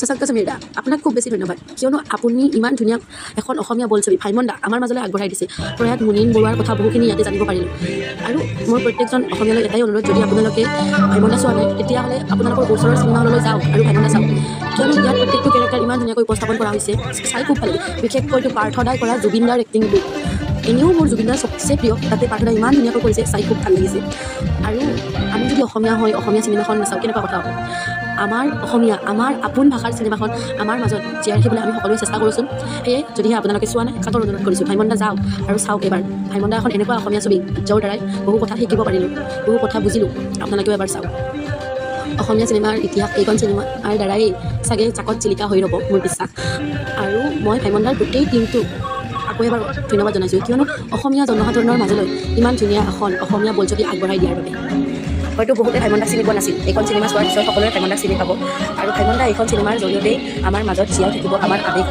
শশাংক সমীৰদা আপোনাক খুব বেছি ধন্যবাদ কিয়নো আপুনি ইমান ধুনীয়া এখন অসমীয়া বোলছবি ভাইমন দা আমাৰ মাজলৈ আগবঢ়াই দিছে প্ৰয়াত মুনীন বৰুৱাৰ কথা বহুখিনি ইয়াতে জানিব পাৰিলোঁ আৰু মোৰ প্ৰত্যেকজন অসমীয়ালৈ এটাই অনুৰোধ যদি আপোনালোকে ভাইমন দা চোৱা নাই তেতিয়াহ'লে আপোনালোকৰ ওচৰৰ চিনেমা হললৈ যাওক আৰু ভাইমন দা চাওক কিয়নো ইয়াত প্ৰত্যেকটো কেৰেক্টাৰ ইমান ধুনীয়াকৈ উপস্থাপন কৰা হৈছে চাই খুব ভাল লাগে বিশেষকৈ পাৰ্থ দাই কৰা জুবিন দাৰ এক্টিংটো এনেও মোৰ জুবিন দাৰ চবচে প্ৰিয় তাতে পাৰ্থ দাই ইমান ধুনীয়াকৈ কৰিছে চাই খুব ভাল লাগিছে আৰু আমি যদি অসমীয়া হয় অসমীয়া চিনেমাখন নাচাওঁ কেনেকুৱা কথা হ'ব আমাৰ অসমীয়া আমাৰ আপোন ভাষাৰ চিনেমাখন আমাৰ মাজত জীয়াই ৰাখিবলৈ আমি সকলোৱে চেষ্টা কৰোঁচোন সেয়ে যদিহে আপোনালোকে চোৱা নাই কাকৰ অনুৰোধ কৰিছোঁ ভাইমন দা যাওক আৰু চাওক এবাৰ ভাইমন দা এখন এনেকুৱা অসমীয়া ছবি য'ৰ দ্বাৰাই বহু কথা শিকিব পাৰিলোঁ বহু কথা বুজিলোঁ আপোনালোকেও এবাৰ চাওক অসমীয়া চিনেমাৰ ইতিহাস এইখন চিনেমাৰ দ্বাৰাই চাগে চাকত চিলিকা হৈ ৰ'ব মোৰ বিশ্বাস আৰু মই ভাইমন দাৰ গোটেই টিমটো আকৌ এবাৰ ধন্যবাদ জনাইছোঁ কিয়নো অসমীয়া জনসাধাৰণৰ মাজলৈ ইমান ধুনীয়া এখন অসমীয়া বোলছবি আগবঢ়াই দিয়াৰ বাবে হয়তো বহুতে ভাইমন দাক চিনি পোৱা নাছিল এইখন চিনেমা চোৱাৰ পিছত সকলোৱে ভাইমন দাক চিনি পাব আৰু ভাইমন দা এইখন চিনেমাৰ জৰিয়তেই আমাৰ মাজত জীয়াই থাকিব আমাৰ আৱেগ